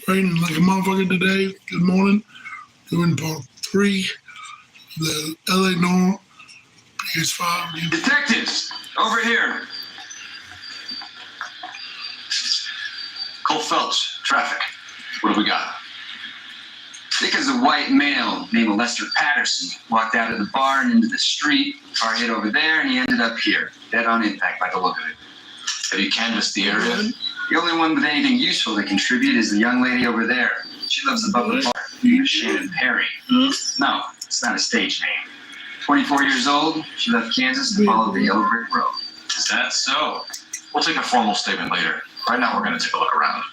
raining like a motherfucker today. Good morning. Doing part 3 of the LA Noire PS5. Detectives, over here. Cole Phelps, traffic. What do we got? Thca's a white male named Lester Patterson. Walked out of the bar and into the street. Car hit over there and he ended up here. Dead on impact by the look of it. Have you canvassed the area? The only one with anything useful to contribute is the young lady over there. She lives above the bar. Name is Shannon Perry. No, it's not a stage name. 24 years old, she left Kansas to follow the yellow brick road. Is that so? We'll take a formal statement later. Right now, we're going to take a look around.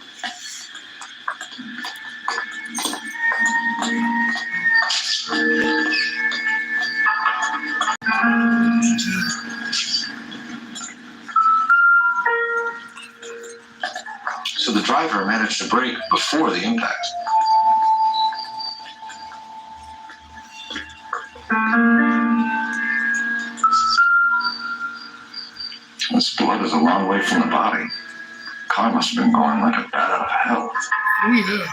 So the driver managed to brake before the impact. This blood is a long way from the body. Car must have been going like a bat out of hell. Oh, yeah.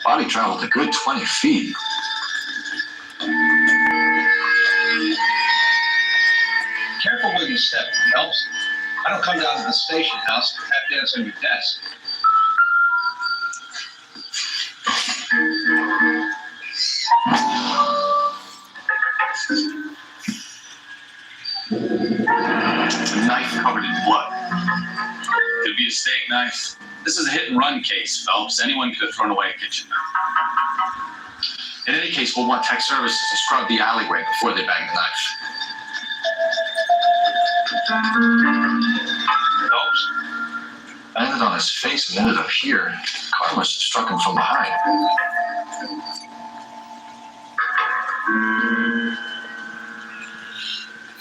Body traveled a good 20 feet. Careful where you step, Phelps. I don't come down to the station house and tap dance on your desk. A knife covered in blood. Could be a steak knife. This is a hit-and-run case, Phelps. Anyone could have thrown away a kitchen knife. In any case, we'll want tech services to scrub the alleyway before they bang the knife. Phelps? Landed on his face and ended up here. Car must have struck him from behind.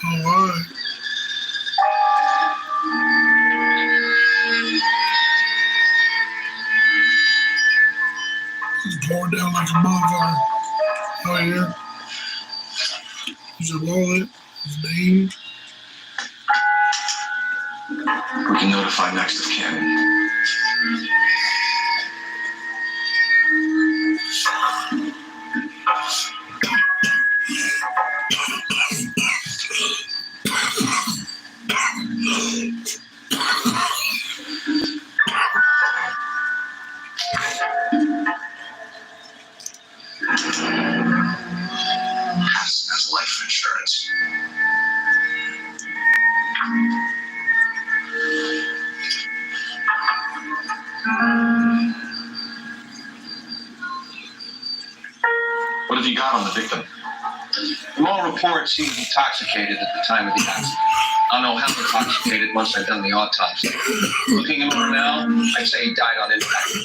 All right. It's pouring down like a motherfucker. Oh, yeah. Here's a wallet. His name. We can notify next of kin. Has life insurance. What have you got on the victim? From all reports, he was intoxicated at the time of the accident. I'll know how intoxicated once I've done the autopsy. Looking him over now, I'd say he died on impact.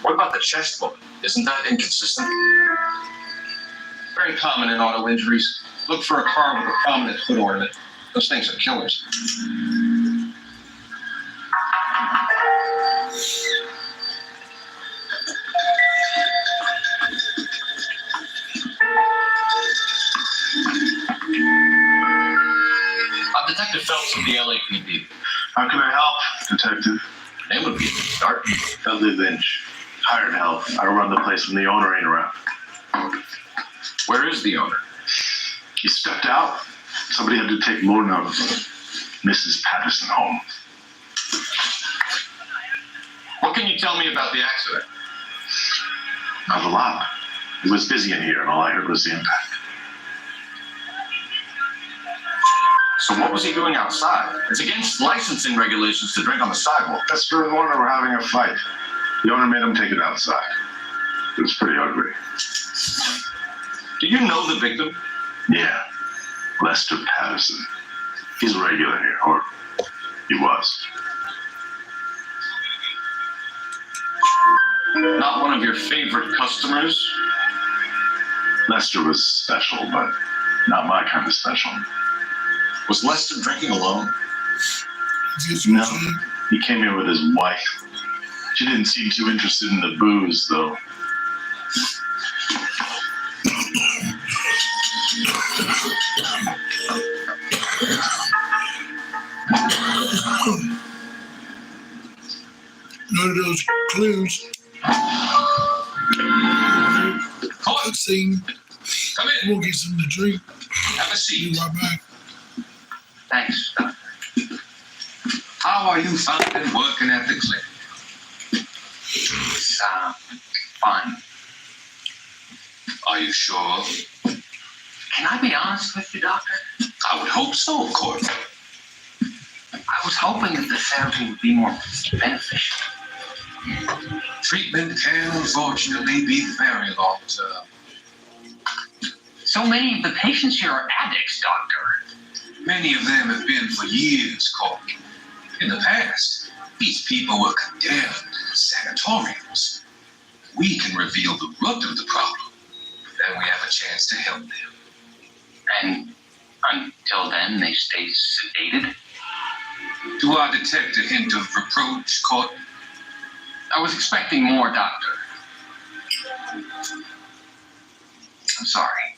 What about the chest wound? Isn't that inconsistent? Very common in auto injuries. Look for a car with a prominent hood ornament. Those things are killers. I'm Detective Phelps of the LAPD. How can I help, Detective? Name would be a good start. Dudley Lynch. Hired help. I run the place when the owner ain't around. Where is the owner? He stepped out. Somebody had to take more notice. Mrs. Patterson home. What can you tell me about the accident? Not a lot. It was busy in here, and all I heard was the impact. So what was he doing outside? It's against licensing regulations to drink on the sidewalk. Lester and Warner were having a fight. The owner made him take it outside. It was pretty ugly. Do you know the victim? Yeah. Lester Patterson. He's a regular here, or he was. Not one of your favorite customers? Lester was special, but not my kind of special. Was Lester drinking alone? No. He came here with his wife. She didn't seem too interested in the booze, though. None of those clues. Caught. Scene. Come in. We'll get some to drink. Have a Be seat. right back. Thanks, Doctor. How are you finding working at the clinic? It's, fun. Are you sure? Can I be honest with you, Doctor? I would hope so, Courtney. I was hoping that the therapy would be more beneficial. Treatment can unfortunately be very long term. So many of the patients here are addicts, Doctor. Many of them have been for years, Courtney. In the past, these people were condemned in sanatoriums. We can reveal the root of the problem. Then we have a chance to help them. And until then, they stay sedated. Do I detect a hint of reproach, Courtney? I was expecting more, Doctor. I'm sorry.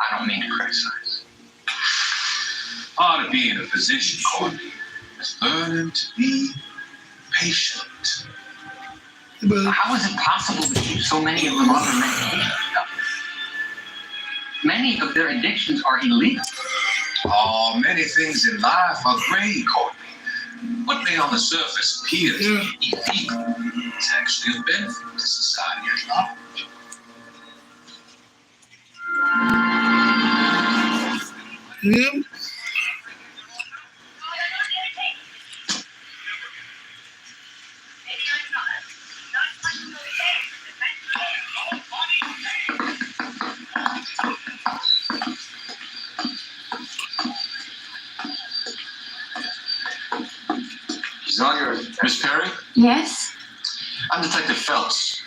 I don't mean to criticize. Part of being a physician, Courtney, is learning to be patient. But How is it possible to keep so many of them on their medication, Doctor? Many of their addictions are illegal. Oh, many things in life are gray, Courtney. What may on the surface appear to be illegal is actually a benefit to society at large. yeah. He's on your... Miss Perry? Yes? I'm Detective Phelps.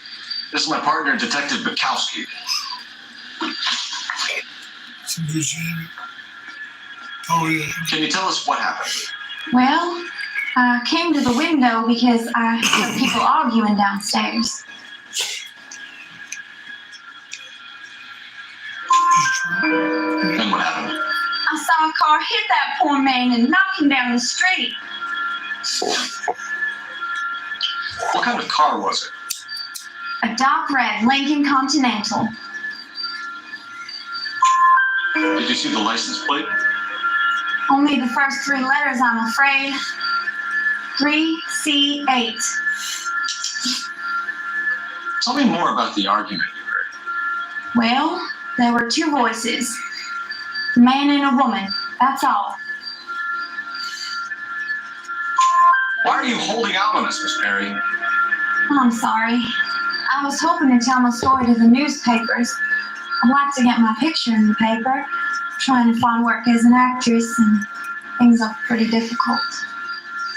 This is my partner, Detective Bukowski. Some good shit. Oh, yeah. Can you tell us what happened? Well, I came to the window because I heard people arguing downstairs. Then what happened? I saw a car hit that poor man and knock him down the street. What kind of car was it? A dark red Lincoln Continental. Did you see the license plate? Only the first three letters, I'm afraid. 3C8. Tell me more about the argument you heard. Well, there were two voices. A man and a woman. That's all. Why are you holding out on us, Miss Perry? I'm sorry. I was hoping to tell my story to the newspapers. I'd like to get my picture in the paper. Trying to find work as an actress, and things are pretty difficult.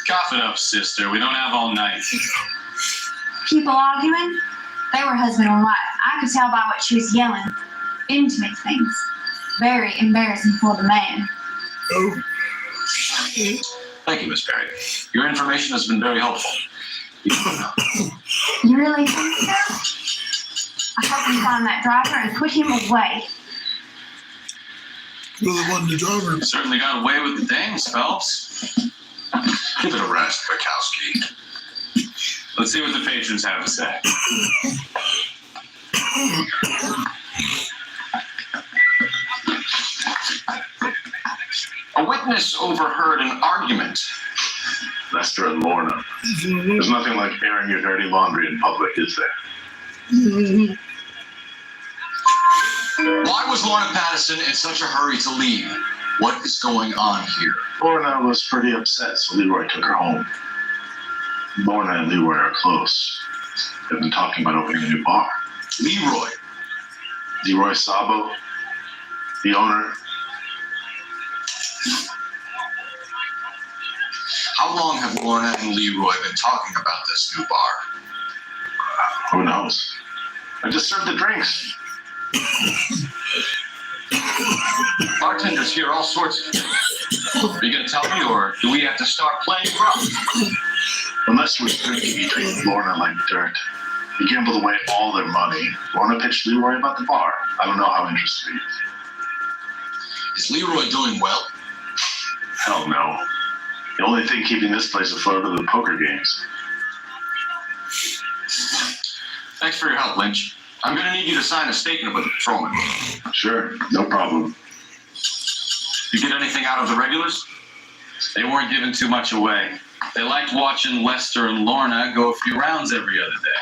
Cough it up, sister. We don't have all night. People arguing? They were husband and wife. I could tell by what she was yelling. Intimate things. Very embarrassing for the man. Oh. Thank you, Miss Perry. Your information has been very helpful. You really think so? I hope you find that driver and put him away. Really wasn't the driver. Certainly got away with the things, Phelps. Give it a rest, Bukowski. Let's see what the patrons have to say. A witness overheard an argument. Lester and Lorna. There's nothing like airing your dirty laundry in public, is there? Why was Lorna Patterson in such a hurry to leave? What is going on here? Lorna was pretty upset, so Leroy took her home. Lorna and Leroy are close. They've been talking about opening a new bar. Leroy Sabo, the owner. How long have Lorna and Leroy been talking about this new bar? Who knows? I just served the drinks. Bartenders hear all sorts of things. Are you going to tell me, or do we have to start playing rough? Unless we're drinking, he treated Lorna like dirt. He gambled away all their money. Lorna pitched Leroy about the bar. I don't know how interested he is. Is Leroy doing well? Hell no. The only thing keeping this place afloat are the poker games. Thanks for your help, Lynch. I'm gonna need you to sign a statement with the patrolman. Sure, no problem. You get anything out of the regulars? They weren't giving too much away. They liked watching Lester and Lorna go a few rounds every other day.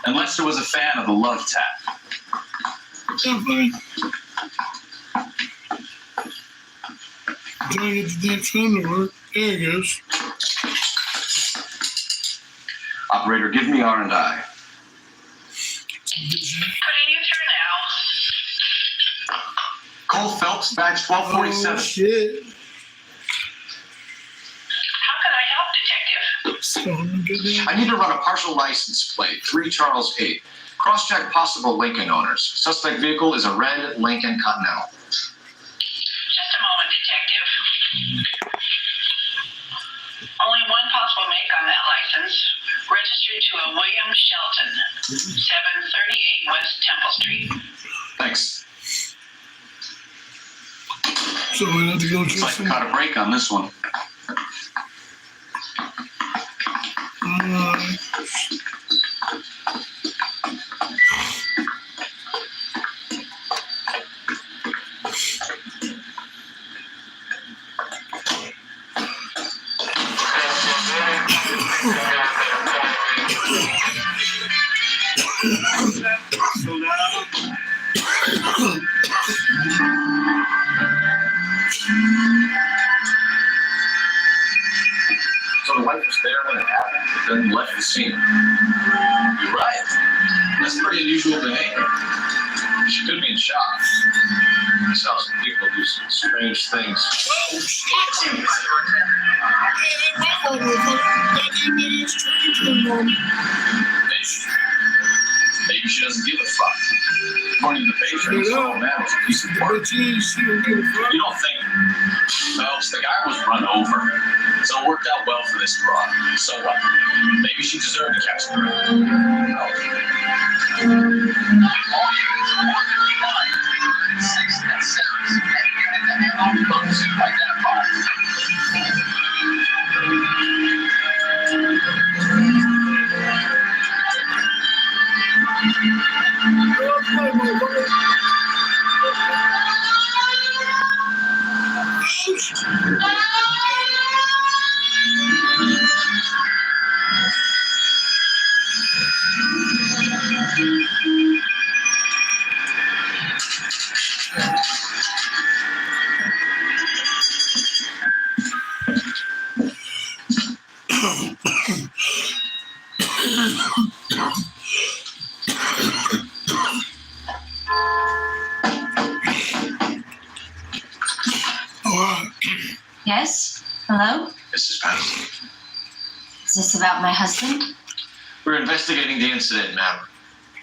And Lester was a fan of the love tap. Yeah, fine. Trying to get the damn phone to work. There it goes. Operator, give me R&I. Putting you through now. Cole Phelps, badge 1247. Oh, shit. How can I help, Detective? So I'm gonna get down. I need to run a partial license plate, 3 Charles 8. Cross-check possible Lincoln owners. Suspect vehicle is a red Lincoln Continental. Just a moment, Detective. Only one possible make on that license. Registered to a William Shelton, 738 West Temple Street. Thanks. So we have to go Looks like to I caught a break on this one. So the wife was there when it happened, but then left the scene. You're right. That's pretty unusual behavior. She could be in shock. I saw some people do some strange things. Oh, shit! Hey, my phone was on. That Indian strange going on. Maybe she doesn't give a fuck. According to the patient, it's all that was a piece of work. But she don't give a fuck. You don't think, Phelps, the guy was run over. So it worked out well for this broad. So what? Maybe she deserved to catch the break. Yes? Hello? Mrs. Patterson, Is this about my husband? we're investigating the incident, ma'am.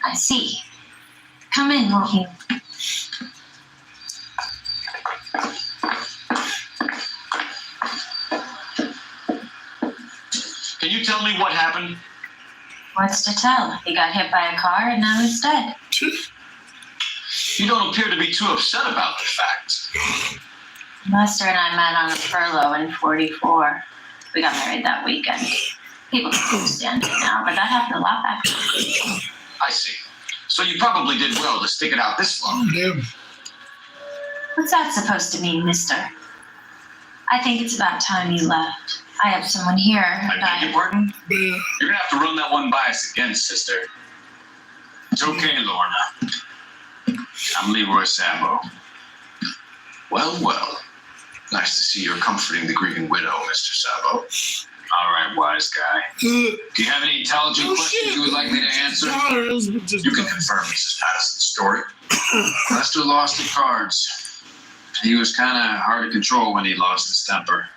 I see. Come in, won't you? Can you tell me what happened? What's to tell? He got hit by a car and now he's dead. You don't appear to be too upset about the facts. Lester and I met on a furlough in 44. We got married that weekend. People don't understand it now, but that happened a lot back then. I see. So you probably did well to stick it out this long. Damn. What's that supposed to mean, mister? I think it's about time you left. I have someone here, and I beg your pardon? Yeah. You're gonna have to run that one by us again, sister. It's okay, Lorna. I'm Leroy Sambo. Well, well. Nice to see you're comforting the grieving widow, Mr. Sabo. All right, wise guy. Do you have any intelligent questions you would like me to answer? You can confirm Mrs. Patterson's story. Lester lost the cards. He was kind of hard to control when he lost his temper.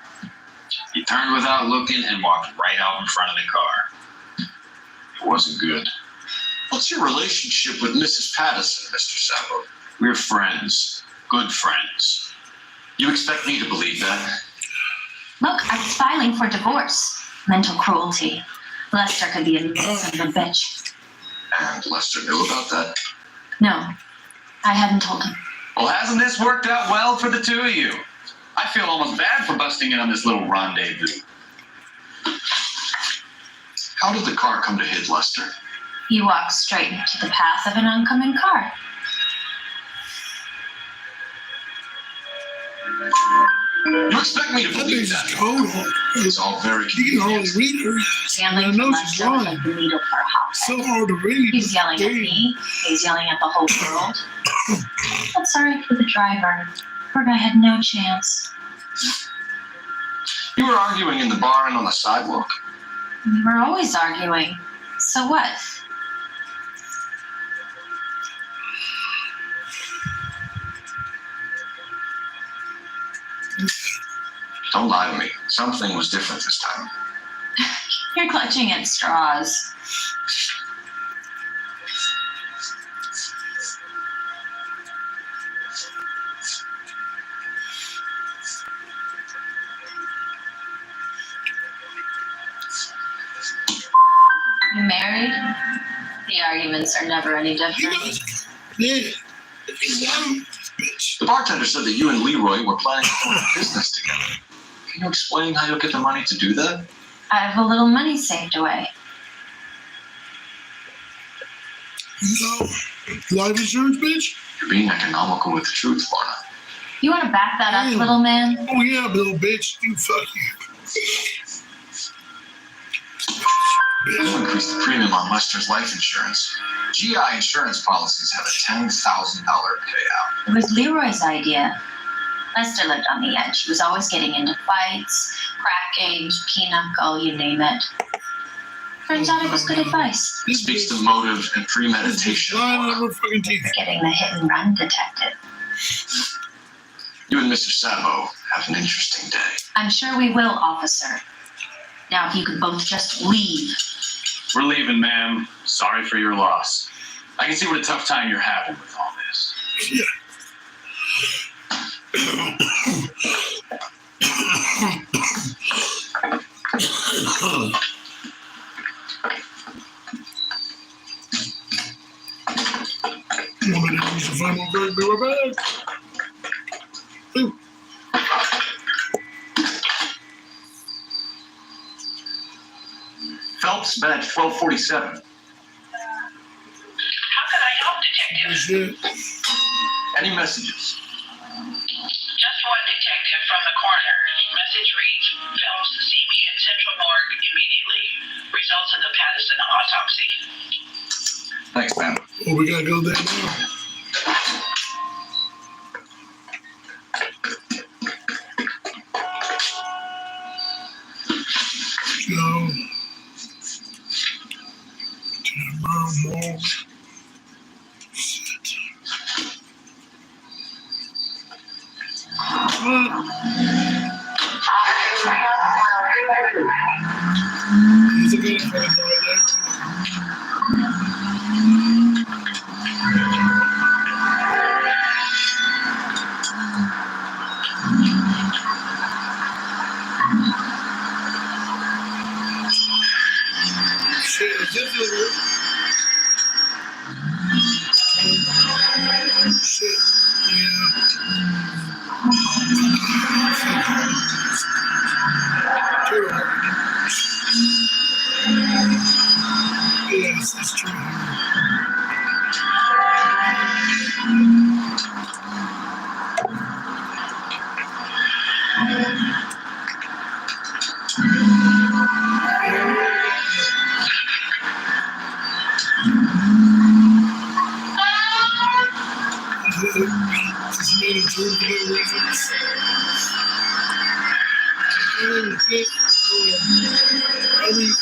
He turned without looking and walked right out in front of the car. It wasn't good. What's your relationship with Mrs. Patterson, Mr. Sabo? We're friends. Good friends. You expect me to believe that? Look, I was filing for divorce. Mental cruelty. Lester could be a son of a bitch. And Lester knew about that? No, I hadn't told him. Well, hasn't this worked out well for the two of you? I feel almost bad for busting in on this little rendezvous. How did the car come to hit Lester? You walked straight into the path of an oncoming car. You expect me to That believe bitch that? is cold. It's all very You can hardly convenient. read her. Stanley I know she's Lester was lying. like the needle for a hot So hard to read. He's yelling at Damn. me. He's yelling at the whole world. But sorry for the driver. Poor guy had no chance. You were arguing in the bar and on the sidewalk. We were always arguing. So what? Don't lie to me. Something was different this time. You're clutching at straws. You married? The arguments are never any You different. guys, yeah. He's lying, bitch. The bartender said that you and Leroy were planning to open a business together. Can you explain how you'll get the money to do that? I have a little money saved away. No. Life insurance, bitch? You're being economical with the truth, Lorna. You want to back that up, Damn. little man? Oh, yeah, little bitch. You fuck you. You increased the premium on Lester's life insurance. GI insurance policies have a $10,000 payout. It was Leroy's idea. Lester lived on the edge. He was always getting into fights, crack games, pinochle, you name it. Turns out it was good advice. It speaks to motive and premeditation. Lying Lorna. on her fucking teeth. Getting the hit and run detective. You and Mr. Sabo have an interesting day. I'm sure we will, officer. Now, if you could both just leave. We're leaving, ma'am. Sorry for your loss. I can see what a tough time you're having with all this. Yeah. You want me to use the final drug? Be right back. Ooh. Phelps, badge 1247. How can I help, Detective? Shit. Any messages? Just one detective from the coroner. Message reads, Phelps, see me at Central Morgue immediately. Results of the Patterson autopsy. Thanks, man. Oh, we gotta go there now. Go to the mall. Shit. What? He's a good friend right there. Shit, is this it? Shit, yeah. Yes, that's true. Just made a dream for no reasons. Oh, shit. I mean,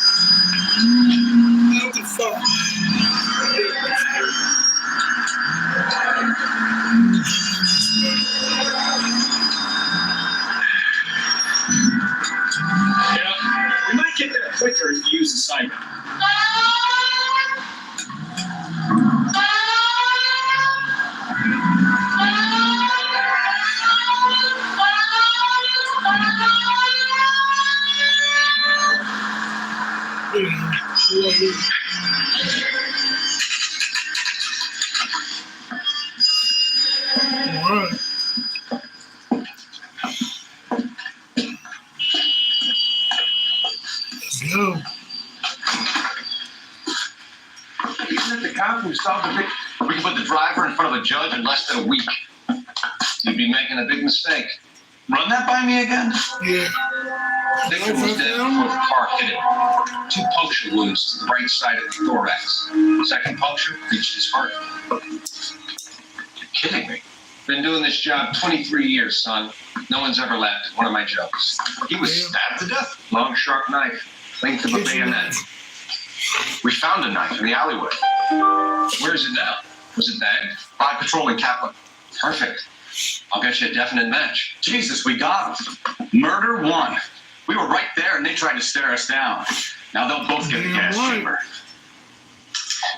what the fuck? Yeah, we might get there quicker if you use the cyber. What? All right. Let's go. Even if the cop who stopped the victim, we can put the driver in front of a judge in less than a week. You'd be making a big mistake. Run that by me again? Yeah. The victim was dead before the car hit him. 2 puncture wounds to the right side of the thorax. Second puncture reached his heart. You're kidding me. Been doing this job 23 years, son. No one's ever laughed at one of my jokes. He was stabbed to death. Long, sharp knife. Length of a bayonet. We found a knife in the alleyway. Where is it now? Was it bagged? By Patrolman Kaplan. Perfect. I'll get you a definite match. Jesus, we got him. Murder 1. We were right there and they tried to stare us down. Now they'll both get a gas chamber.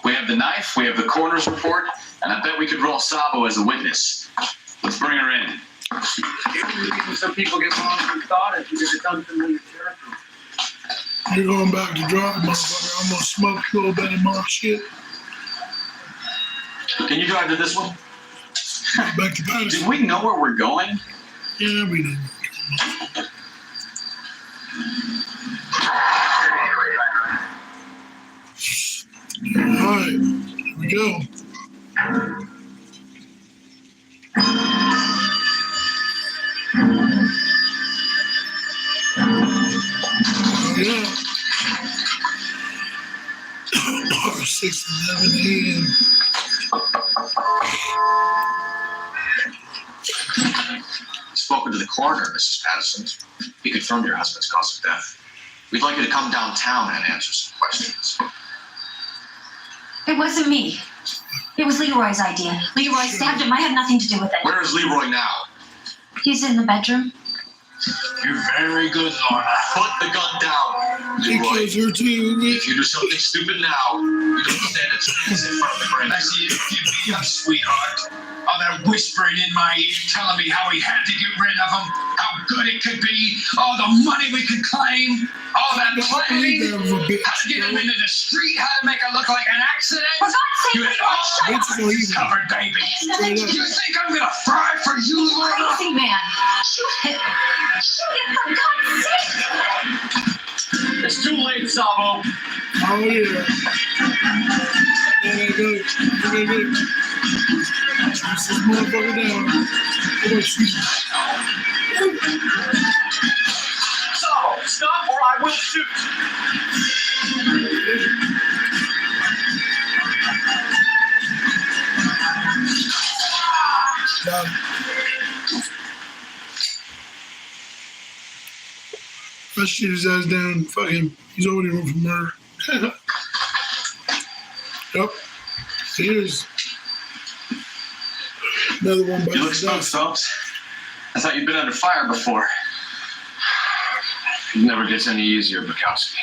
We have the knife, we have the coroner's report, and I bet we could roll Sabo as a witness. Let's bring her in. Some people get lost in thought if it's unfamiliar territory. You're going back to drive, motherfucker. I'm gonna smoke a little bit of my shit. Can you drive to this one? Back to Patterson. Did we know where we're going? Yeah, we did. Alright, here we go. Yeah. 6:11 a.m. Spoken to the coroner, Mrs. Patterson. He confirmed your husband's cause of death. We'd like you to come downtown and answer some questions. It wasn't me. It was Leroy's idea. Leroy stabbed him. I had nothing to do with it. Where is Leroy now? He's in the bedroom. You're very good, Laura. Put the gun down, Leroy. Because you're too If you do something stupid now, you don't stand a chance in front of the brain. I see you give me up, sweetheart. All that whispering in my ear telling me how we had to get rid of him, how good it could be, all the money we could claim, all that planning, how to get him into the street, how to make it look like an accident. For God's sake, You had all It's so that easy. covered, baby. Straight up. You think I'm gonna fry for you, Laura? crazy man. Shoot him. Shoot him, for God's sake. It's too late, Sabo. Oh, yeah. There they go. There they go. Shoot this motherfucker down. Come on, shoot. Sabo, stop or I will shoot. Got him. Let's shoot his ass down. Fuck him. He's already run for murder. Yep. Here's another one by You look the smoked, dust. Phelps. I thought you'd been under fire before. It never gets any easier, Bukowski.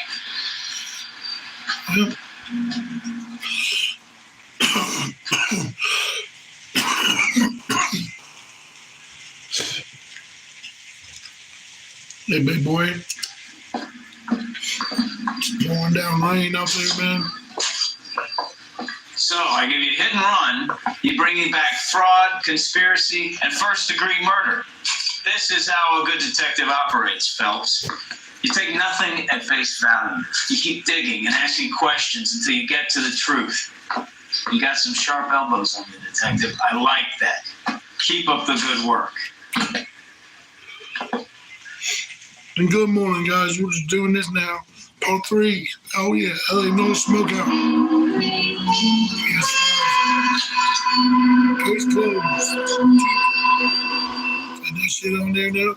Yep. Hey, big boy. It's pouring down rain out there, man. So I give you hit and run, you bring me back fraud, conspiracy, and first-degree murder. This is how a good detective operates, Phelps. You take nothing at face value. You keep digging and asking questions until you get to the truth. You got some sharp elbows on you, detective. I like that. Keep up the good work. And good morning, guys. We're just doing this now. Part 3. Oh, yeah. LA Noire Smokeout. Yes, case closed. Got that shit on there now.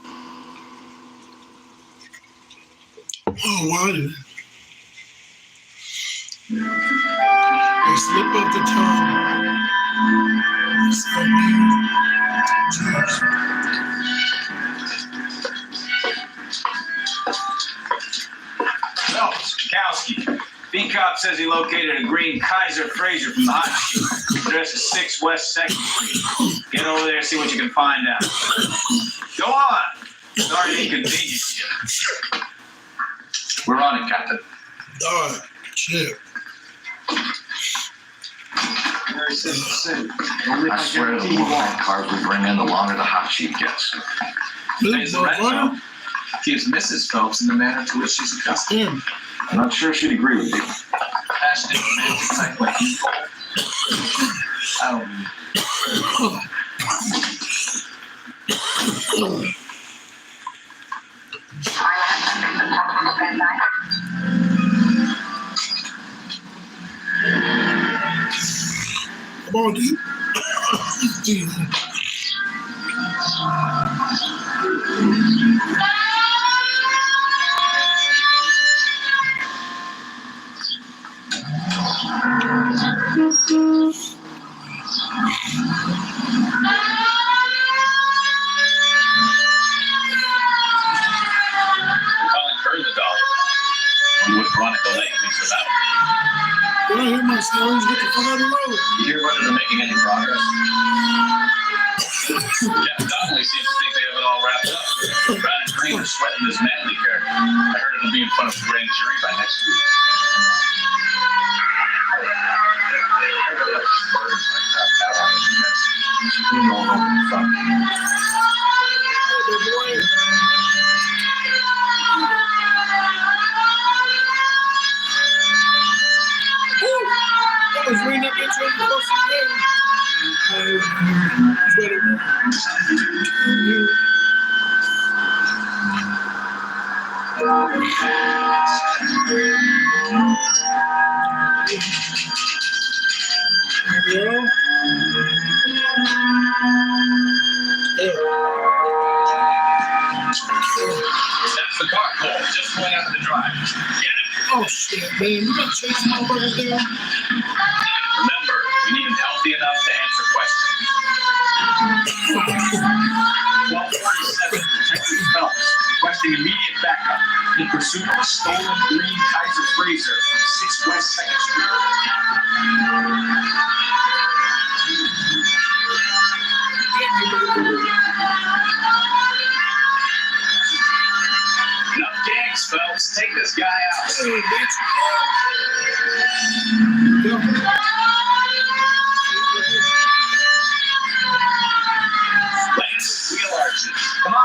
Oh, why did it? They slip up the tongue. It's so mean. Jeez. Phelps, Bukowski. B-Cop says he located a green Kaiser Fraser from the hot shoe. Address is 6 West 2nd Street. Get over there and see what you can find out. Go on. Sorry to inconvenience you. We're on it, Captain. All right. Shit. very simple sin. Only if I swear the guarantee you more won't. bad cars we bring in, the longer the hot sheet gets. This Pays the rent, motherfucker. though. Keeps Mrs. Phelps in the manner to which she's accustomed. Damn. I'm not sure she'd agree with you. Passionate romantic type like you. I don't mean. Come on, dude. Jesus. Calling her the dollar. I'm with Veronica Lake, so that When I hear my sirens, get the fuck out of the road. You hear whether they're making any progress? Jeff Donnelly seems to think they have it all wrapped up. Brown and Green are sweating this Manley character. I heard it'll be in front of the grand jury by next week. I was reading that bitch over the bus That's the car, Cole. Just going out of the drive. Get it? Oh shit, man. You gotta chase some motherfuckers down. Remember, we need him healthy enough to answer questions. 1247, Detective Phelps, requesting immediate backup in pursuit of a stolen green Kaiser Frazer from 6 West 2nd Street. Enough gangs, Phelps. Take this guy out. Hey, bitch. Go. Land with wheel arches. Come on.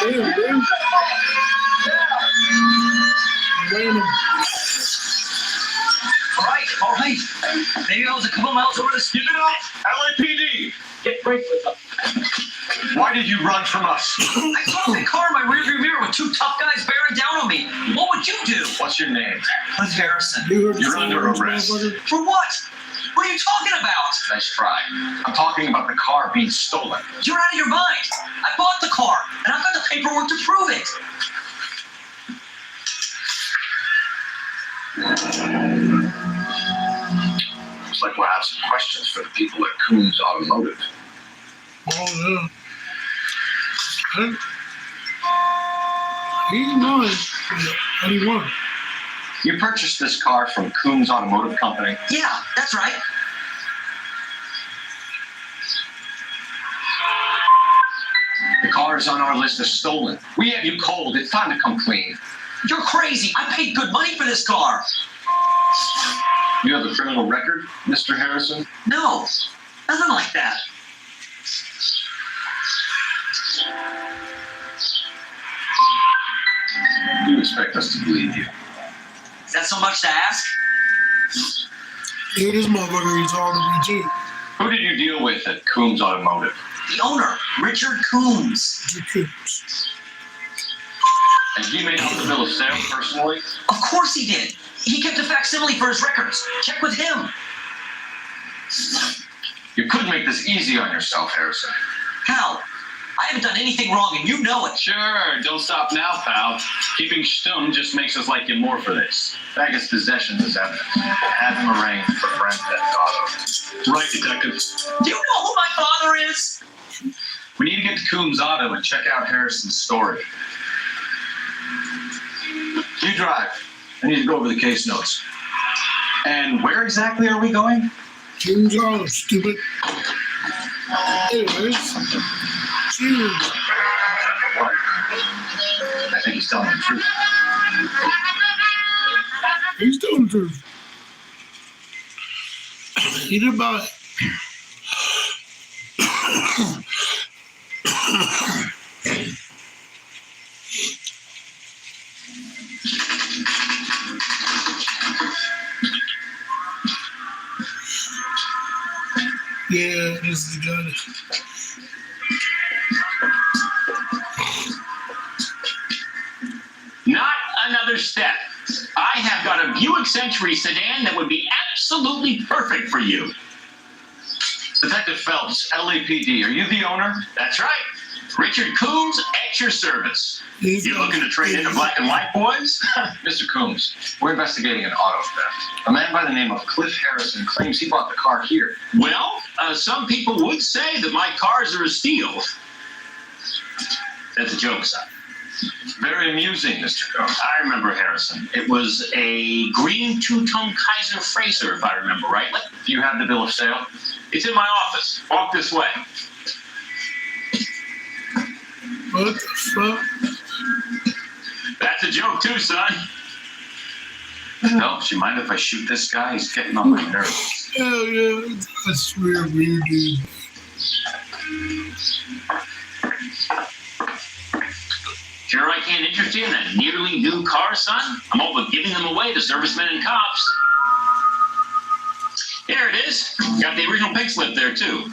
Damn, dude. Random. All right. Maybe I was a couple miles over the speed. Give it up, LAPD. Get break with them. Why did you run from us? I saw the car in my rearview mirror with 2 tough guys bearing down on me. What would you do? What's your name? Cliff Harrison. You heard the You're sound under of this arrest. motherfucker? For what? What are you talking about? Nice try. I'm talking about the car being stolen. You're out of your mind. I bought the car, and I've got the paperwork to prove it. Looks like we'll have some questions for the people at Coombs Automotive. Oh, yeah. He's mine. How do you want it? You purchased this car from Coombs Automotive Company. Yeah, that's right. The car is on our list as stolen. We have you cold. It's time to come clean. You're crazy. I paid good money for this car. You have a criminal record, Mr. Harrison? No, nothing like that. You expect us to believe you. Is that so much to ask? Yeah, this motherfucker he's talking to me too. Who did you deal with at Coombs Automotive? The owner, Richard Coombs. Your kids. And he made out the bill of sale personally? Of course he did. He kept a facsimile for his records. Check with him. You couldn't make this easy on yourself, Harrison. How? I haven't done anything wrong, and you know it. Sure, don't stop now, pal. Keeping stum just makes us like you more for this. Baggett's possession is evidence. Have him arraigned for Brent Auto. Right, detective. Do you know who my father is? We need to get to Coombs Auto and check out Harrison's story. You drive. I need to go over the case notes. And where exactly are we going? Coombs Auto, stupid. Anyways, cheers. What? I think he's telling the truth. He's telling the truth. He did buy it. Yeah, this is the guy. Not another step. I have got a Buick Century sedan that would be absolutely perfect for you. Detective Phelps, LAPD, are you the owner? That's right. Richard Coombs at your service. He's You looking to trade in a black and white, boys? Mr. Coombs, we're investigating an auto theft. A man by the name of Cliff Harrison claims he bought the car here. Well, some people would say that my cars are a steal. That's a joke, son. Very amusing, Mr. Coombs. I remember Harrison. It was a green two-tone Kaiser Frazer, if I remember rightly. Do you have the bill of sale? It's in my office. Walk this way. What the fuck? That's a joke too, son. Phelps, you mind if I shoot this guy? He's getting on my nerves. Hell yeah, I swear we did. Sure I can't interest you in a nearly new car, son? I'm all but giving them away to servicemen and cops. Here it is. Got the original pink slip there, too.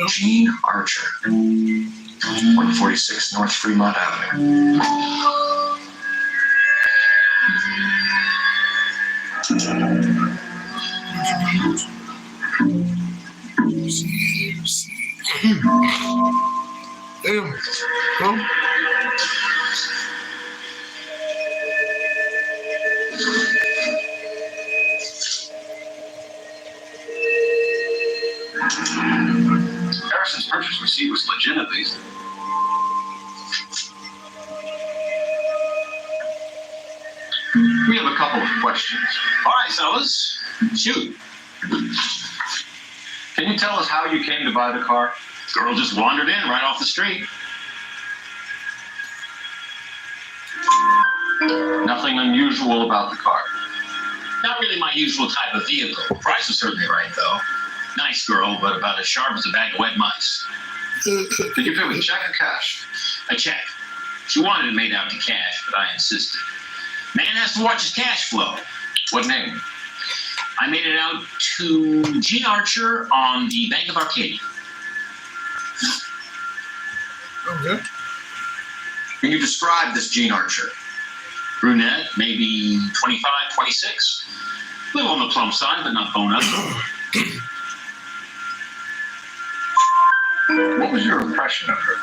Gene Archer, 146 North Fremont Avenue. Damn. Well, Harrison's purchase receipt was legit, at least. We have a couple of questions. All right, fellas. Shoot. Can you tell us how you came to buy the car? Girl just wandered in right off the street. Nothing unusual about the car. Not really my usual type of vehicle. Price was certainly right, though. Nice girl, but about as sharp as a bag of wet mice. Did you pay with check or cash? A check. She wanted it made out to cash, but I insisted. Man has to watch his cash flow. What name? I made it out to Gene Archer on the Bank of Arcadia. okay. Can you describe this Gene Archer? Brunette, maybe 25, 26. Little on the plump side, but not bone up. What was your impression of her?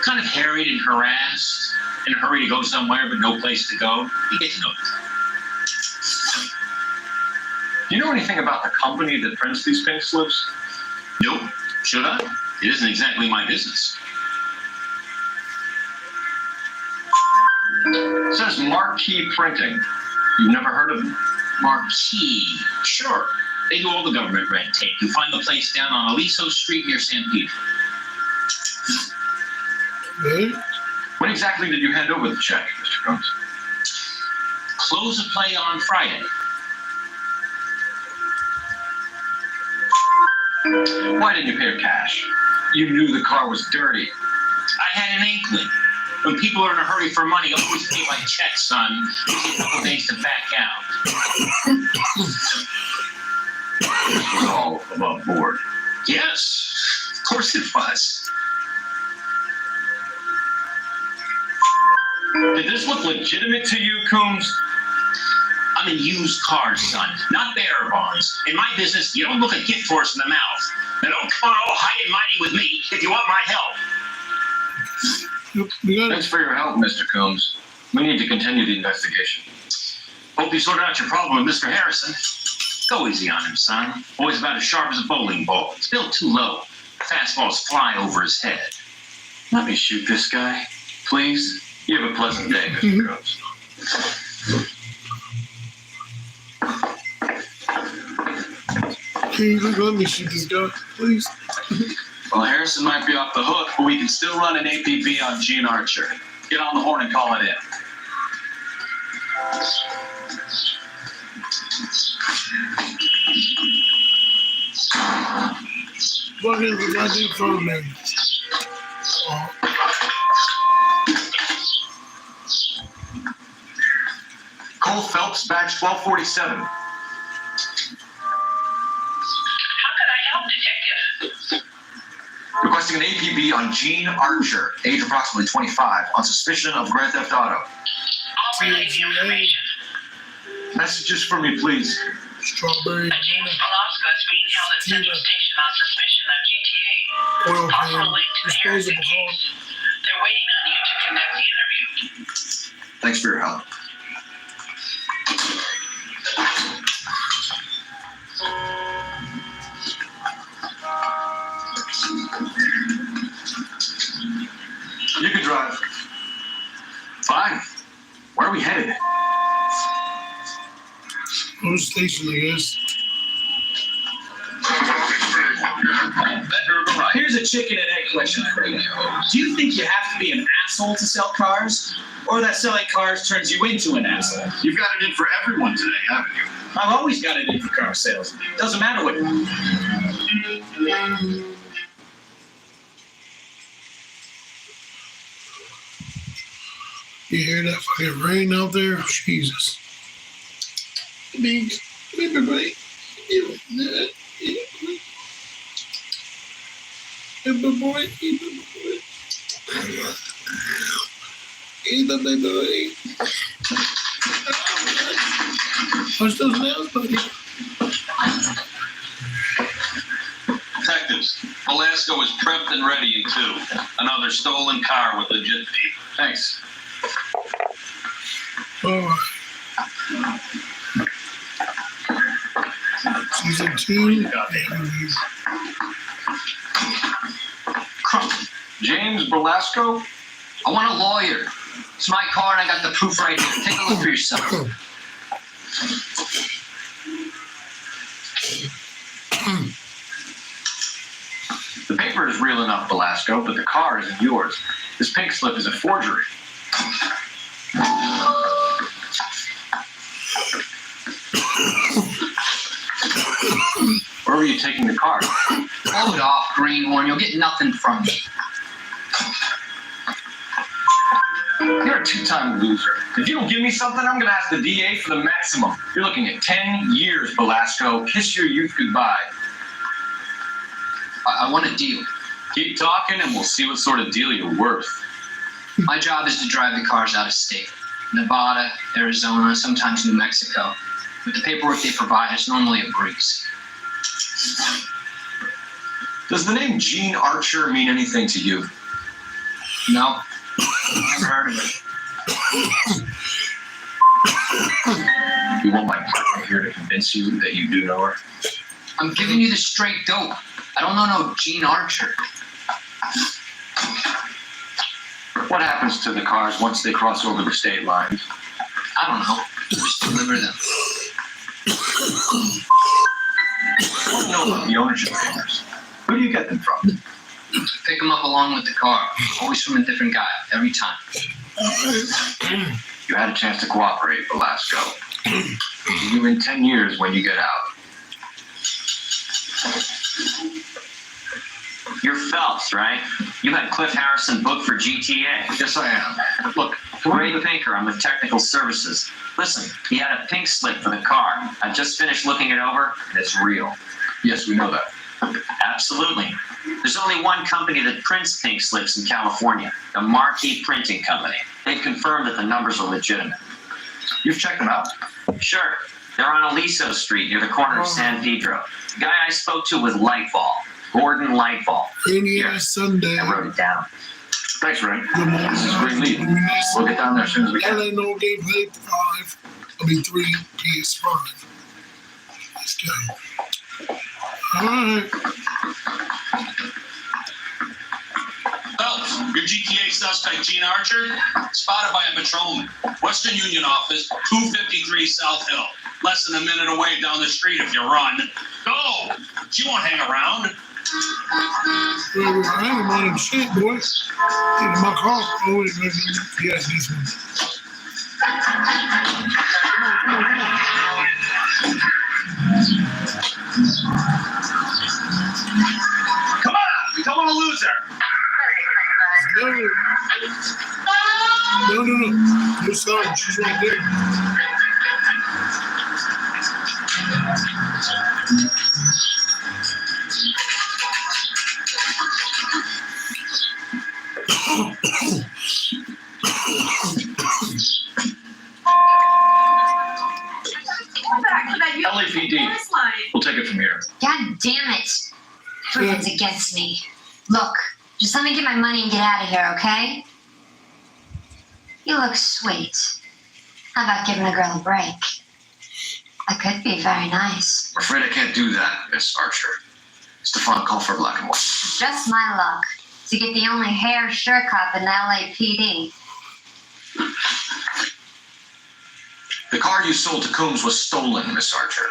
Kind of harried and harassed, in a hurry to go somewhere, but no place to go. You get to know it. Do you know anything about the company that prints these pink slips? Nope. Should I? It isn't exactly my business. It says Marquee Printing. You've never heard of them? Marquee. Sure. They do all the government red tape. You find the place down on Aliso Street near San Pedro. Okay. When exactly did you hand over the check, Mr. Combs? Close of play on Friday. Why didn't you pay her cash? You knew the car was dirty. I had an inkling. When people are in a hurry for money, always pay by check, son. Give a couple days to back out. This was all above board. Yes, of course it was. Did this look legitimate to you, Combs? I'm in used cars, son, not bearer bonds. In my business, you don't look a gift horse in the mouth. Now don't come on all high and mighty with me if you want my help. Yep, we got it. Thanks for your help, Mr. Combs. We need to continue the investigation. Hope you sorted out your problem with Mr. Harrison. Go easy on him, son. Boy's about as sharp as a bowling ball. It's built too low. Fastballs fly over his head. Let me shoot this guy, please. You have a pleasant day, Mr. Groves. Can you let me shoot this guy, please? Well, Harrison might be off the hook, but we can still run an APB on Gene Archer. Get on the horn and call it in. What is the goddamn phone name? Cole Phelps, badge 1247. How can I help, Detective? Requesting an APB on Gene Archer, age approximately 25, on suspicion of Grand Theft Auto. I'll relay the information. Messages for me, please. Strawberry. A James Velasco is being held at Central Station on suspicion of GTA. Oil Possible pan. link to the Harrison Disposable. case. They're waiting on you to conduct the interview. Thanks for your help. You can drive. Fine. Where are we headed? On station, I guess. Here's a chicken and egg question for you. Do you think you have to be an asshole to sell cars? Or that selling cars turns you into an asshole? You've got it in for everyone today, haven't you? I've always got it in for car sales. Doesn't matter what. You hear that fucking rain out there? Jesus. Big, everybody. Boy, boy. What's those nails, buddy? Detectives, Velasco is prepped and ready in 2. Another stolen car with legit fee. Thanks. Oh. Season 2. James Velasco? I want a lawyer. It's my car and I got the proof right here. Take a look for yourself. The paper is real enough, Velasco, but the car isn't yours. This pink slip is a forgery. Where were you taking the car? Blow it off, greenhorn. You'll get nothing from me. You're a 2-time loser. If you don't give me something, I'm going to ask the DA for the maximum. You're looking at 10 years, Velasco. Kiss your youth goodbye. I want a deal. Keep talking and we'll see what sort of deal you're worth. My job is to drive the cars out of state. Nevada, Arizona, sometimes New Mexico. With the paperwork they provide, it's normally a breeze. Does the name Gene Archer mean anything to you? No, never heard of it. You want my partner here to convince you that you do know her? I'm giving you the straight dope. I don't know no Gene Archer. What happens to the cars once they cross over the state lines? I don't know. Just deliver them. I want to know about the ownership papers. Who do you get them from? Pick them up along with the car. Always from a different guy, every time. You had a chance to cooperate, Velasco. See you in 10 years when you get out. You're Phelps, right? You had Cliff Harrison booked for GTA. Yes, I am. Look, Ray Pinker, I'm with Technical Services. Listen, he had a pink slip for the car. I just finished looking it over, and it's real. Yes, we know that. Absolutely. There's only one company that prints pink slips in California, the Marquee Printing Company. They've confirmed that the numbers are legitimate. You've checked them out? Sure. They're on Aliso Street near the corner of San Pedro. The guy I spoke to was Lightfall, Gordon Lightfall. Rainy Sunday. I wrote it down. Thanks, Ray. Good morning. This is great lead. We'll get down there as soon as we can. LA No Game Play 5. I mean 3 PS5. Let's go. All right. Phelps, your GTA suspect, Gene Archer, spotted by a patrolman. Western Union office, 253 South Hill. Less than a minute away down the street if you run. Go! She won't hang around. Well, I ain't running shit, boys. Get in my car. Oh, wait, yes, this one. Come on! We don't want to lose her. No. You're sorry. She's right there. LAPD. We'll take it from here. God damn it. Everyone's against me. Look, just let me get my money and get out of here, okay? You look sweet. How about giving a girl a break? That could be very nice. I'm afraid I can't do that, Miss Archer. Stefan called for black and white. Just my luck to get the only hair shirt cop in LAPD. The car you sold to Coombs was stolen, Miss Archer.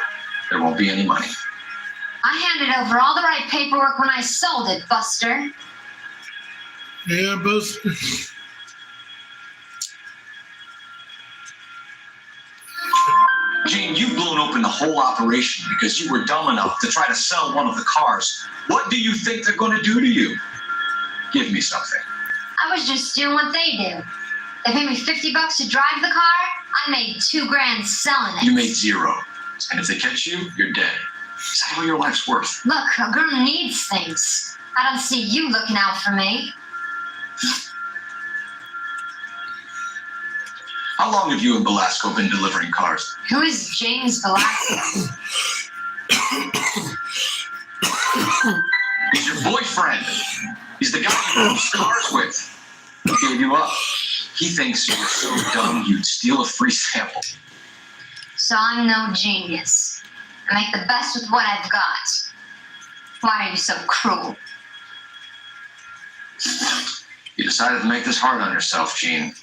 There won't be any money. I handed over all the right paperwork when I sold it, Buster. Yeah, Buster. Gene, you've blown open the whole operation because you were dumb enough to try to sell one of the cars. What do you think they're going to do to you? Give me something. I was just doing what they do. They paid me $50 to drive the car. I made $2,000 selling it. You made zero. And if they catch you, you're dead. Exactly what your life's worth. Look, a girl needs things. I don't see you looking out for me. How long have you and Velasco been delivering cars? Who is James Velasco? He's your boyfriend. He's the guy you drove cars with. He gave you up. He thinks you're so dumb you'd steal a free sample. So I'm no genius. I make the best with what I've got. Why are you so cruel? You decided to make this hard on yourself, Gene.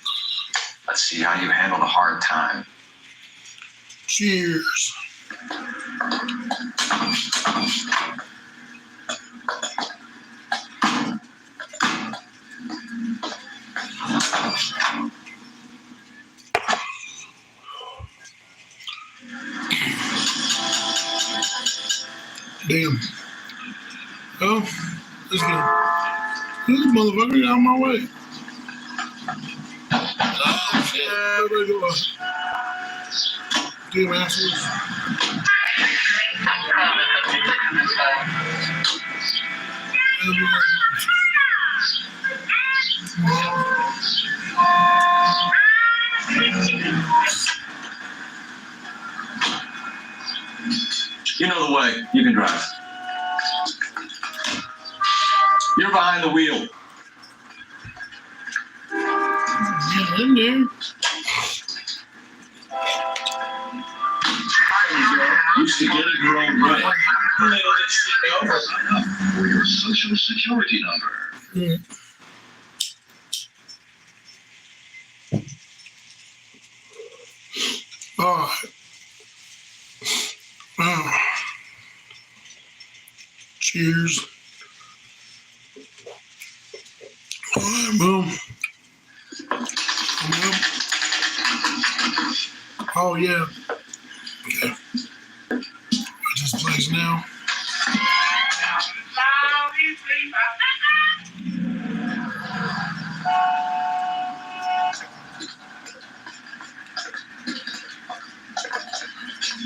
Let's see how you handle the hard time. Cheers. Damn. Oh, let's go. This motherfucker out of my way. Oh, shit. Everybody go up. Damn assholes. You know the way. You can drive. You're behind the wheel. Get in there. Used to get it your own way. For your social security number. Yeah. All right. Wow. Cheers. All right, boom. Oh, yeah. Okay. What's this place now?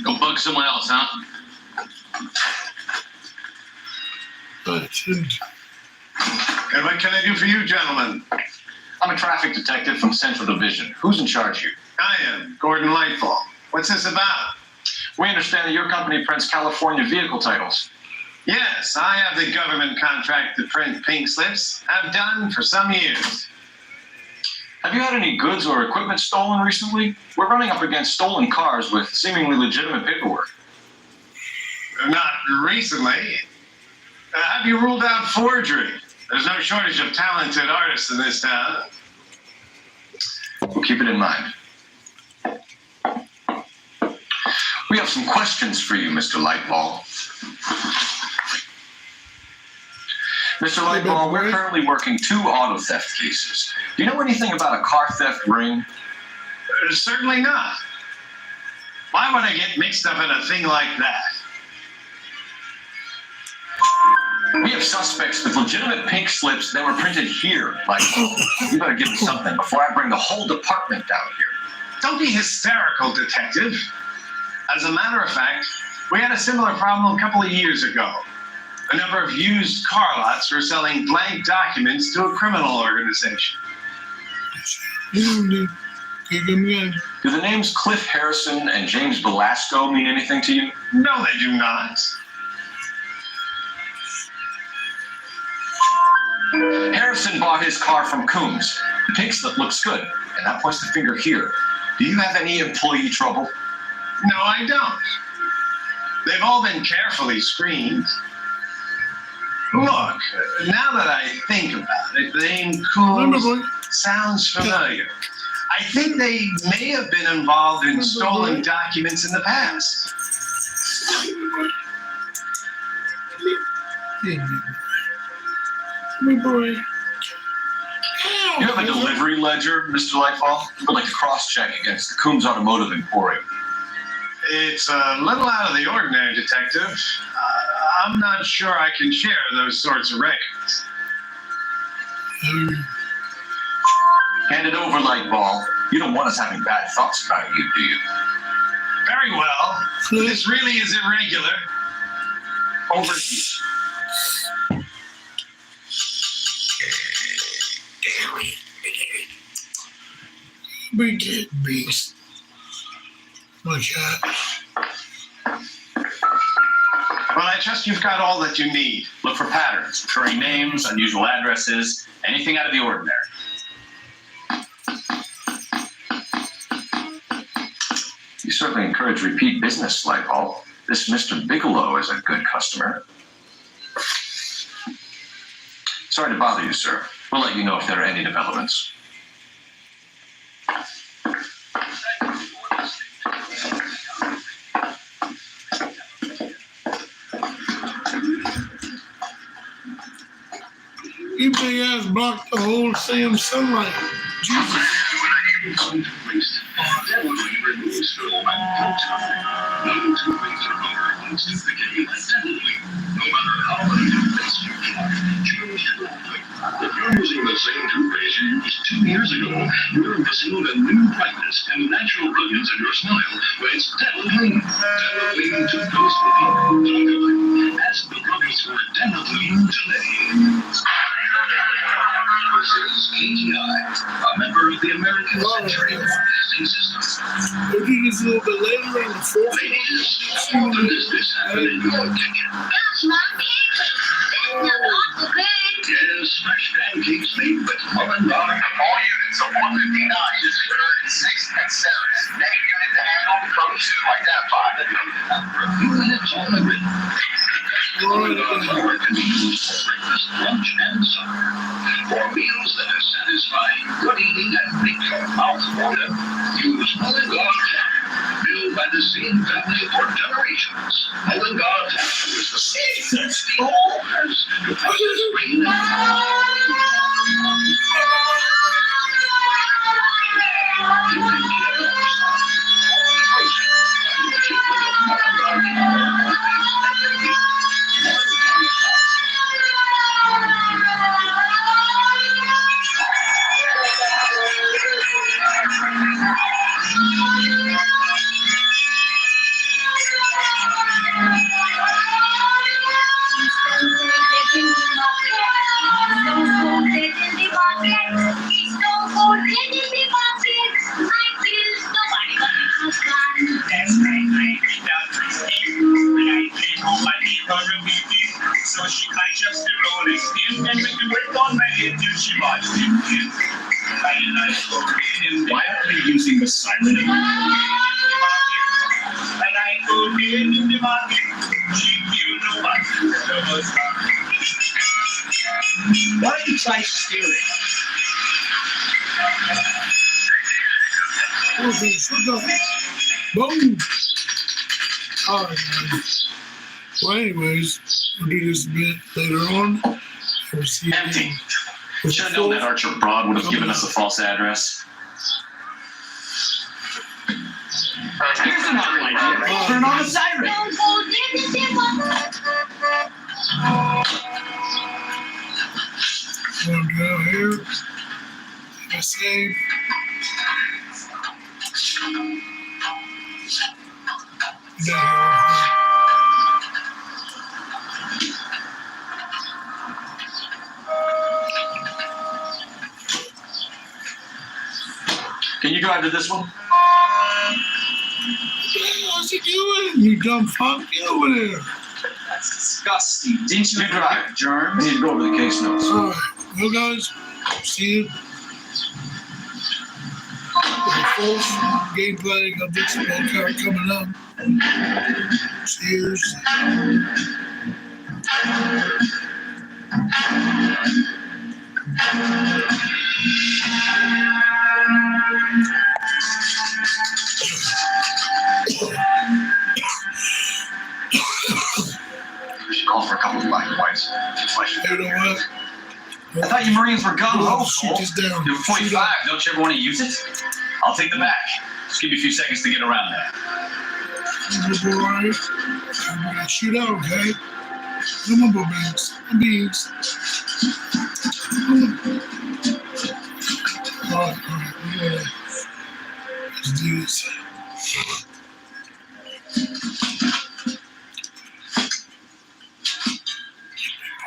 Go bug someone else, huh? And what can I do for you, gentlemen? I'm a traffic detective from Central Division. Who's in charge here? I am Gordon Lightfall. What's this about? We understand that your company prints California vehicle titles. Yes, I have the government contract to print pink slips. I've done for some years. Have you had any goods or equipment stolen recently? We're running up against stolen cars with seemingly legitimate paperwork. Not recently. Have you ruled out forgery? There's no shortage of talented artists in this town. We'll keep it in mind. We have some questions for you, Mr. Lightball. Mr. Lightball, we're currently working 2 auto theft cases. Do you know anything about a car theft ring? Certainly not. Why would I get mixed up in a thing like that? We have suspects with legitimate pink slips that were printed here, Lightball. You better give me something before I bring the whole department down here. Don't be hysterical, detective. As a matter of fact, we had a similar problem a couple of years ago. A number of used car lots were selling blank documents to a criminal organization. Do the names Cliff Harrison and James Velasco mean anything to you? No, they do not. Harrison bought his car from Coombs. The pink slip looks good, and that points the finger here. Do you have any employee trouble? No, I don't. They've all been carefully screened. Look, now that I think about it, the name Coombs sounds familiar. I think they may have been involved in stolen documents in the past. You have a delivery ledger, Mr. Lightfall? We'd like to cross-check against the Coombs Automotive Emporium. It's a little out of the ordinary, detective. I'm not sure I can share those sorts of records. Hand it over, Lightball. You don't want us having bad thoughts about you, do you? Very well. This really is irregular. Over here. We get beast. Watch out. Well, I trust you've got all that you need. Look for patterns, recurring names, unusual addresses, anything out of the ordinary. You certainly encourage repeat business, Lightball. This Mr. Bigelow is a good customer. Sorry to bother you, sir. We'll let you know if there are any developments. You big ass blocked the whole Sam sunlight. Jesus. If you're using the same toothpaste you used 2 years ago, you're missing the new brightness and natural brilliance of your smile when it's Dental Clean. Dental Clean toothpaste with you. Ask the druggies for Dental Clean today. This is KTI, a member of the American Century Broadcasting System. We'll do this a little bit later on the 4th. Ladies, how often does this happen in your kitchen? Gosh, Mom, pancakes. That sounds awful good. Yes, fresh pancakes made with Mullenbar. All units of 159 is third and 6th and 7th. Any unit to handle, code 2 identified. Units on the grid. Mullenbar can be used for breakfast, lunch, and supper. For meals that are satisfying, good eating, and make your mouth water, use Mullenbar Tap. Built by the same family for generations. Mullenbar Tap is the same that steel orders to process green So she climbs up the rolling pin and make the work on my head till she watched him kill. Why are they using the silent? And I go in the market. She tries stealing. Okay, shut up. Boom. All right, guys. Well, anyways, we'll do this a bit later on. We'll see you Empty. again. Should have known that Archer Broad would have given us a false address. Here's another idea. Turn on the siren. One down here. Let's save. Down. Can you drive to this one? What's he doing? You dumb fuck. Get over there. That's disgusting. Didn't you drive, germs? We need to go over the case notes. All right. Well, guys, see you. The first gameplay of this podcast coming up. Cheers. We should call for a couple of black and whites. You know what? I thought you Marines were gung ho. Shoot this down. You're Shoot 0.5. up. Don't you ever want to use it? I'll take the back. Just give you a few seconds to get around there. Boy, I'm gonna shoot out, okay? Come on, beans. Beans. All right. Let's do this.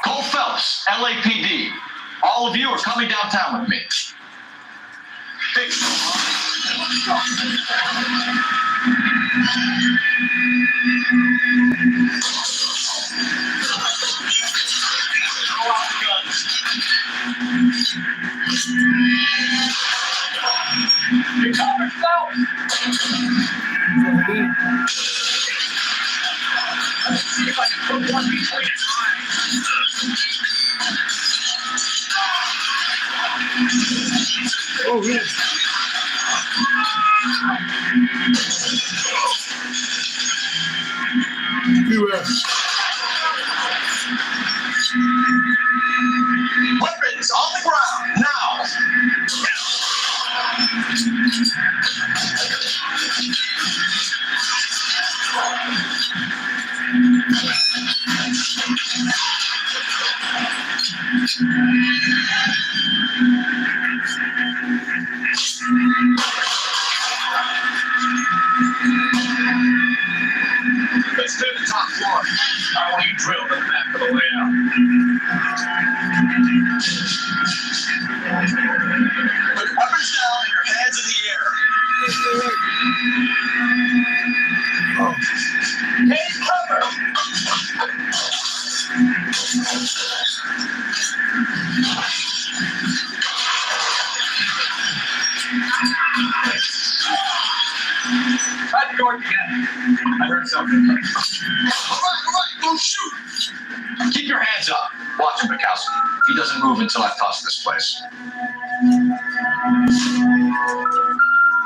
Cole Phelps, LAPD. All of you are coming downtown with me. Hey. Throw out the guns. You're covered, Phelps. Let's see if I can put one between his eyes. Oh, yes. Beware. Weapons on the ground, now! Let's do the top floor. I want you drilled in the map for the layout. Put weapons down and your hands in the air. Take cover. Try the door again. I heard something. All right, don't shoot. Keep your hands up. Watch him, Bukowski. He doesn't move until I toss this place.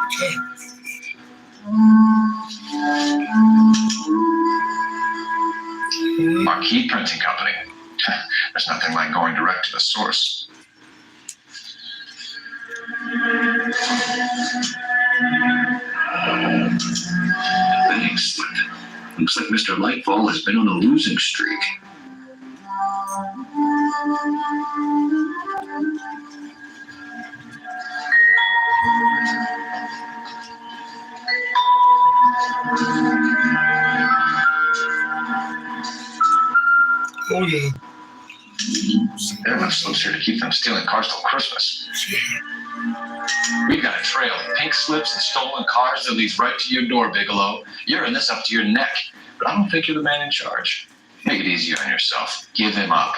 Okay. Marquee Printing Company. There's nothing like going direct to the source. Excellent. Looks like Mr. Lightfall has been on a losing streak. Oh, yeah. There are enough slips here to keep them stealing cars till Christmas. We've got a trail of pink slips and stolen cars that leads right to your door, Bigelow. You're in this up to your neck, but I don't think you're the man in charge. Make it easier on yourself. Give him up.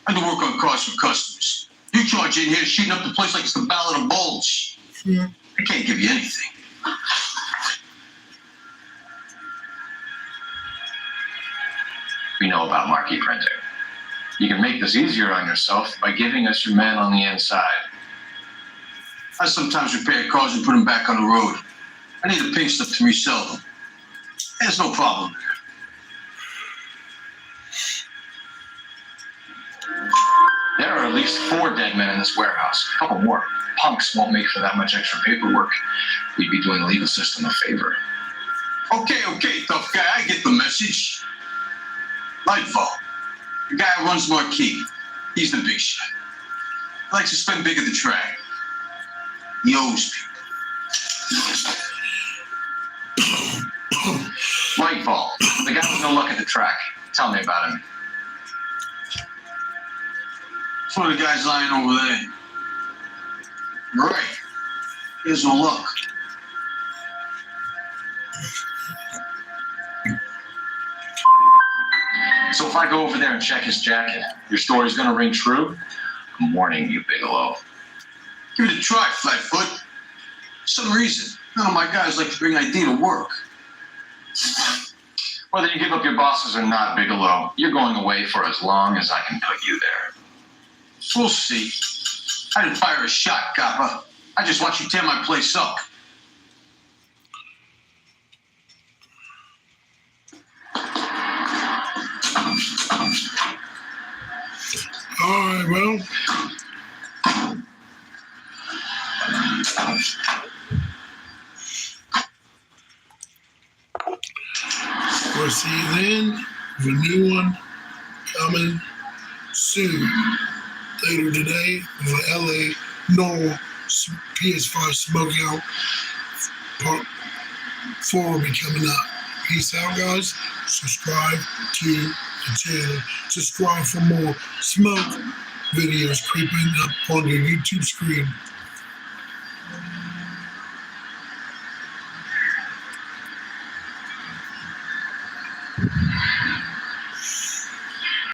I had to work on cars for customers. You charge in here shooting up the place like it's the Ballad of Bulge. Yeah. I can't give you anything. We know about marquee printing. You can make this easier on yourself by giving us your man on the inside. I sometimes repair cars and put them back on the road. I need the pink stuff to resell them. There's no problem. There are at least 4 dead men in this warehouse. A couple more. Punks won't make for that much extra paperwork. We'd be doing the legal system a favor. Okay, tough guy, I get the message. Nightfall. The guy who runs Marquee. He's the big shot. He likes to spend big at the track. He owes people. Nightfall. The guy with no luck at the track. Tell me about him. It's one of the guys lying over there. Right. He has no luck. So if I go over there and check his jacket, your story's gonna ring true? I'm warning you, Bigelow. Give it a try, Flatfoot. For some reason, none of my guys like to bring ID to work. Whether you give up your bosses or not, Bigelow, you're going away for as long as I can put you there. We'll see. I didn't fire a shot, copper. I just want you to tear my place up. All right, well. We'll see you then. The new one coming soon. Later today, the LA Noire PS5 Smokeout Part 4 will be coming up. Peace out, guys. Subscribe to the channel. Subscribe for more smoke videos creeping up on your YouTube screen.